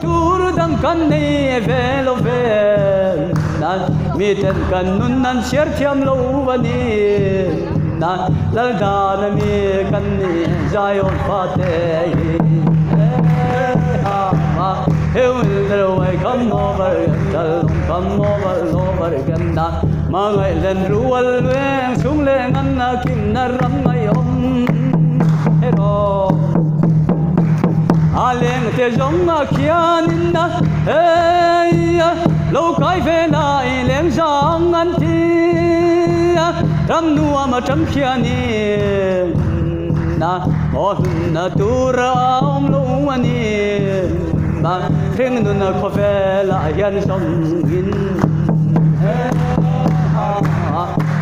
tur dang kan nei velo vel na mi ten kan nun nan cher thiam lo wani na lal da na mi kan ni zayon pa te heu le wai come over again na ma ngai len rual leng sung le ngan na kin na ram ngai om hero aleng te jong a khian na hey lo kai ve na leng jang an ti ram nu ma cham khian ni na o na tura om lo ani ba theng nu na kho ve la hian som in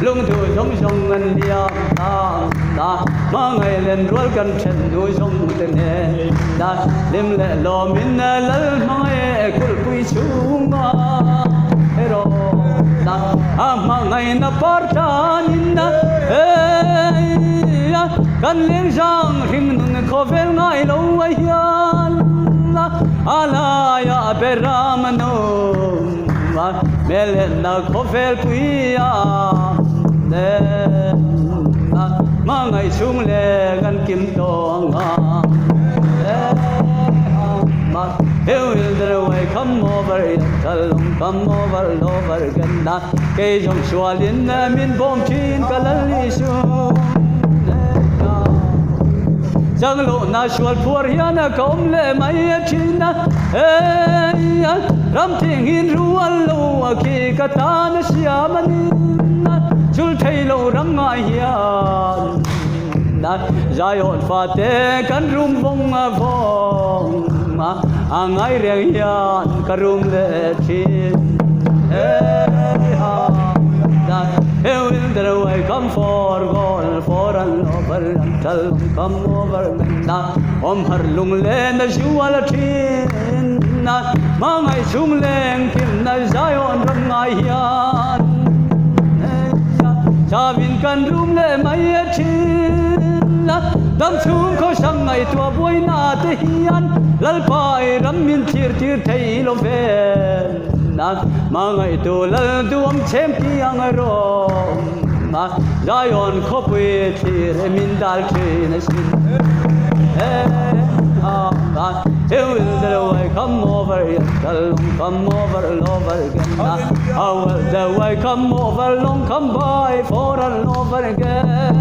lung thu giống giống ngân liang ta ma ngày lên ruột gần chân đuôi giống tên nè ta đêm lệ lo min lal ma ngày kul pui chung ma hero ta ma ngày na partanin na kan leng jang ring nun kho vel ngai lo ai hian ala ya beram no mele na kho vel pui ya ne ma ngai sung le gan kim to nga ma heu the way come over again na ke jong swalin na min bom chin kalali su jang lo na swal phur hian kom le mai chin na ram thing in rual lo ki ka ta na siamani chul thei lo rang ngai hian na zayon fa te kan rum vong ma angai reng hian ka rum le chin heu in the way come for an over until come over na om har lung le na jual chin na ma ngai sung leng kim na zayon rang ngai hian Chavin kan rum le mai chin dam chung ko sang ngai tua boi na te hian lal pai ram min thir thei lo ve na ma ngai tu lal duam chem ki ang ro ma zayon kho pui thir min dal chin sin heu the way come over again how the way come over long come by for all over again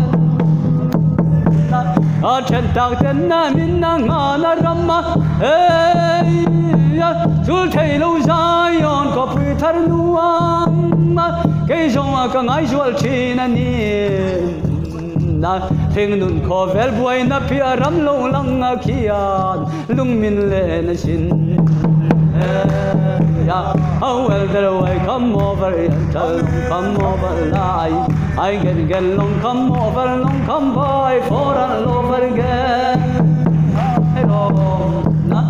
a chen tak ten na min na nga na ramma hey chul thei lo zayon ko pui thar nuam ke jong ka ngai jual chin ani na thing nun kho vel buai na pia ram lo lang a khian lung min le na sin ya how well the way come over I get long come by for all over again hello na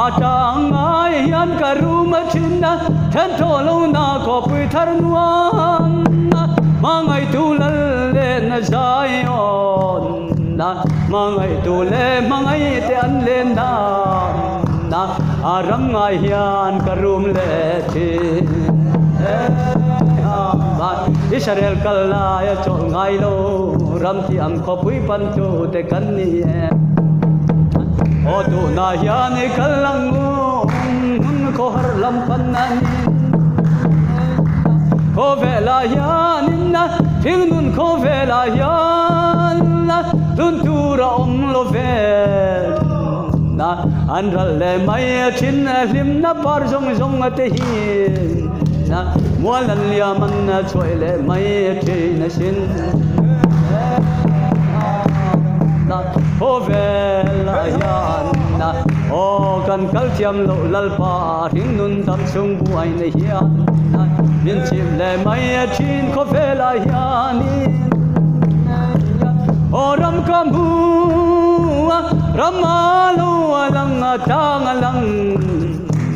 atang ai yan karum chinna than to lo na ko pui thar nuam ma ngai tu lal le na zayon na ma ngai tu le ma ngai te an le na aram ngai hian karum le thi Israel kala ya chol ngai lo ram ti am kho pui pan tu te kan ni o tu na hian kalang mun ko har lam pan ani ko vela hian na thing nun ko vela hian na tun tura om lo ve na an ral le mai chin lim na par jong te hi na mualan lia man na choi le mai thi na sin na ko vela hian na o kan kal thiam lo lal pa thing nun tam sung bu ai na hian min chim le mai chin ko vela hian o ram kamu ramalu alang atang alang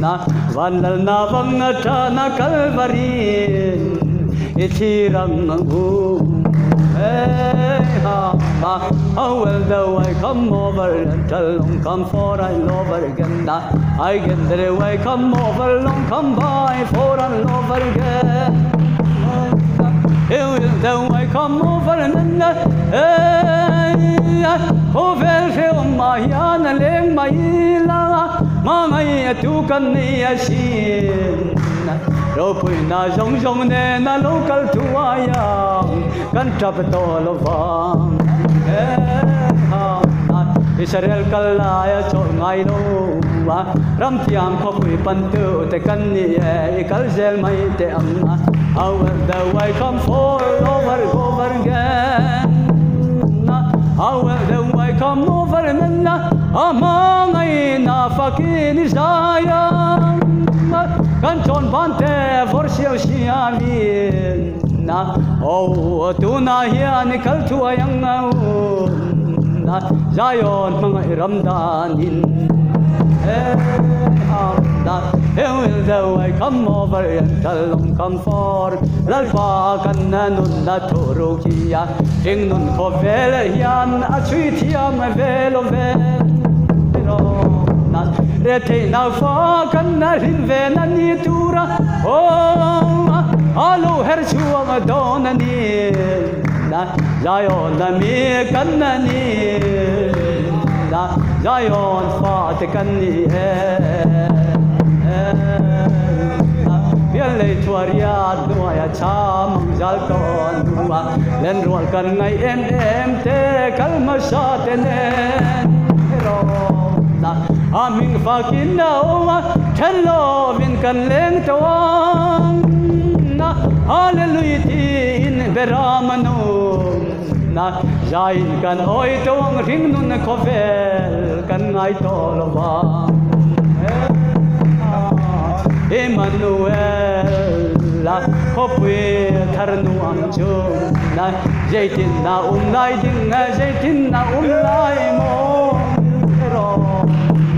na vanal na bang na kalvarin ichirang hu How will the way come over and tell long come for I love again. I get the way come over, long come by for I love again. Will the way come over and over film my yan and leg my ila, my two can near shin. Rồi na giống giống nè na local to ayang kan trap to lovang Israel kalaya cho ngai no wa ram tiam kho pui pan tu te kan ni e kal zel mai te amma how the way come for over again how the way come over na amang ai na fakin isaya kan chon bante for siêu siamin na oh tu na hian kal tu ayang na Zion mga ramdanin will the way come over and tell come for lalpa kan nun na turukia ing nun ko vele yan a chuitiam velo Rete na fa kan na rinve na ni tura oh alo her chua ma don ni na Zion na mi kan na ni na Zion fa te kan ni biar le tuaria dua ya cham zal ton dua len rual kan ngai em te kalma sa te ne Aming fakin na oma Hello vin kan leng tawang na Hallelujah in beramano na Zain kan oi tawang ring nun kovel kan ngai tolwa Emmanuel la kopwe tharnu amchung na Jaitin na umlai ding jaitin na umlai mo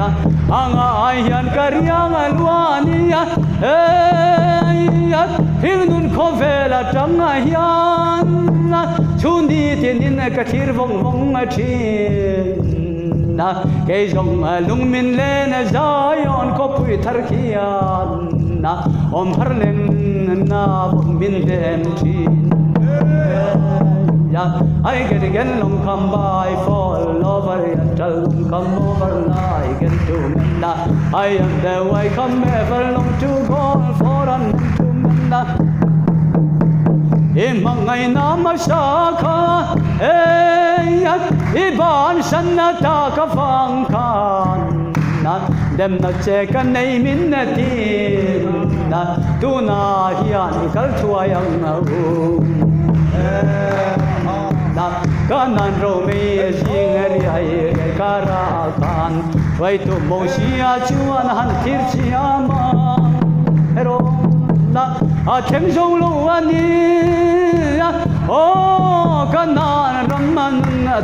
Anga ayan karyang alwania Hinun kovela tanga yan Chundi tinin katir vong vong chin Kay jong lung min len Zion kopui tarkiyan Om harleng na vong min dem chin I get again long come by fall over and tell long come over I get to menda I am the way come ever long to go for an to menda Imangai nama saka iban sanata kafangkan dem na cheka nei minnati tu na hian kal thuayang na kanan romi singeri ai karakan vai tu mosia chuan han tirchiama hero na a theng jong lo ani o kanan ramman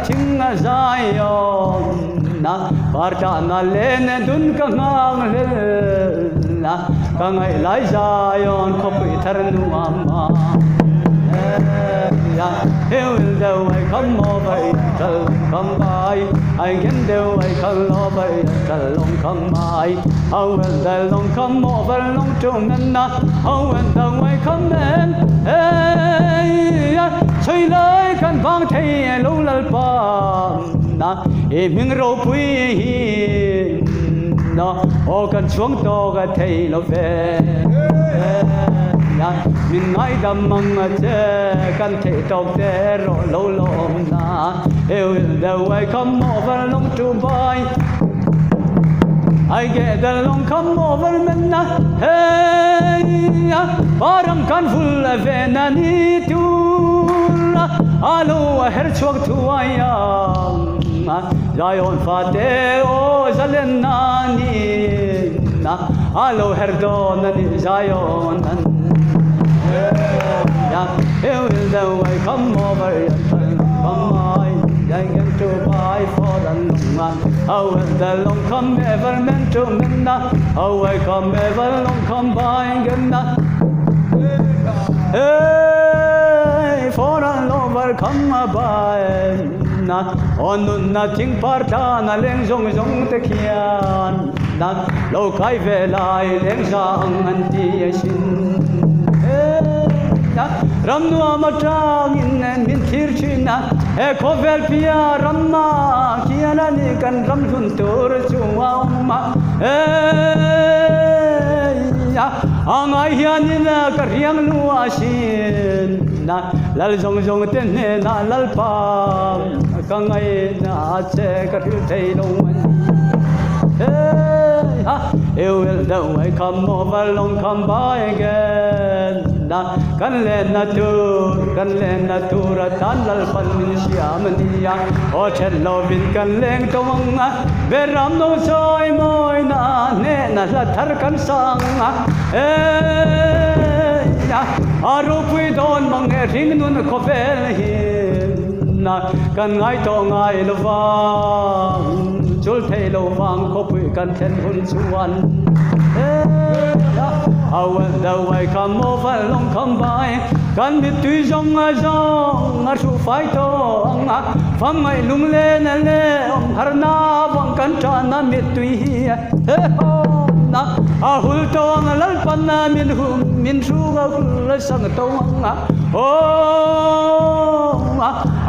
thing Zion na parta na len dun ka ngang le na kangai lai Zion khopui tharnu amma Will the way come over tell come by I can the way come over tell long come by how will the long come over long to menna how will the way come then chơi lấy kan vang thei lo lal pa na e ming ro pui no o kan chuang to ga thei lo ve Min ai đam măng che kan thể tộc te ro lo lo na will the way come over long to buy I get the long come over menna hey parang kan full venani tu alo her chuak tu ayam Zion fate o zalenani na alo her don ni Zion will the way come over come by I get to buy for the long man how will the long come ever meant to menna how I come ever long come by genna hey for a lover par kham bai na onun na ting par ta na leng zong zong te khian na lo kai ve lai leng sang an ti sin ram nu ma tang in min thir china e khovel pia ram ma kiana ni kan ram hun tur chuwa ma angai hian na ka riang nu asin na lal zong zong ten ne na lal pa ka ngai na che ka thil thei lo yêu will the way come over long come by again na kan len na tu ra tan lal pan min siam nia o chen lo vin kan leng tong ve ram no soi moi na ne na la thar kan sang aru pui don mang ring nun ko vel hin na kan ngai to ngai lo wang chul thei lo wang ko pui kan then hun chuan when the way come over long come by kan mi tui zong a su phai to pham ngai lung le na le har na wang kan cha na mi tui na a hul to lal pan na min su ga la sang to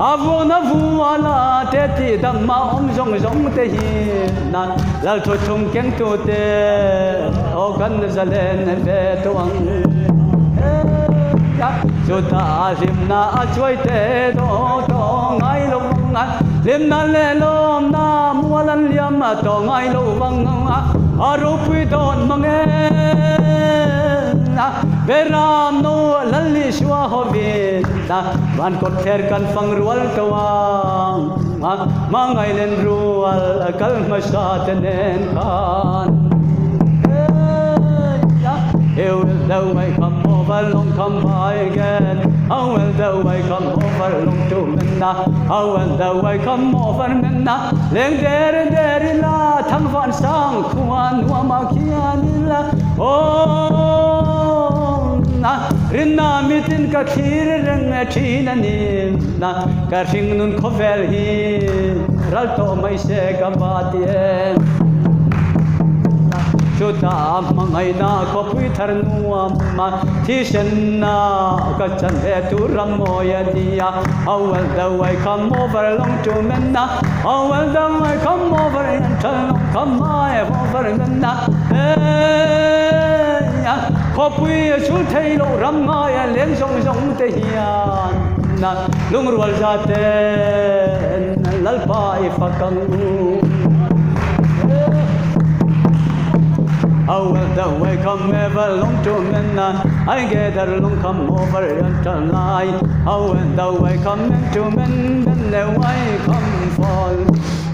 avu na vu ala te ti dam ma zong zong te hi na lal tho chung keng tu te o kan zalen ve to ang chu ta rim na a choi te do to ngai lo lim na le lom na mualan liam to ngai lo wang aru pui don mange veram no lalli shwa hovi na van ko ther kan fang rual tawang mangai len rual kal ma sa tenen kan you will the way come over long come by again how will the way come over long to menna how will the way come over menna leng der la thang van sang khuan wa ma khian la na rinna mitin ka khir rang thina ni na ka ring nun khovel hi ral to mai se ka batien chuta mangai na ko pui thar nuam ma thi sen na ka chan he tu ram moya dia how will the way come over long to menna how will the way come over and turn come my over menna ko pui chu thei lo ram ngai len zong zong te hian na lung rual za te lal pai fakang how will the way come ever long to menna I gather long come over until night how will the way come to men the way come fall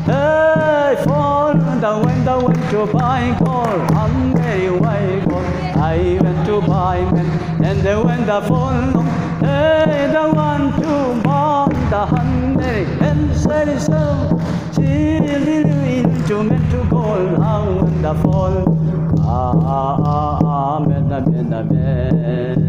hey fall the wind to buy call hungry way go I went to buy men and the wind fall hey the one to bomb the hungry and say so to men to call how when the fall amen amen amen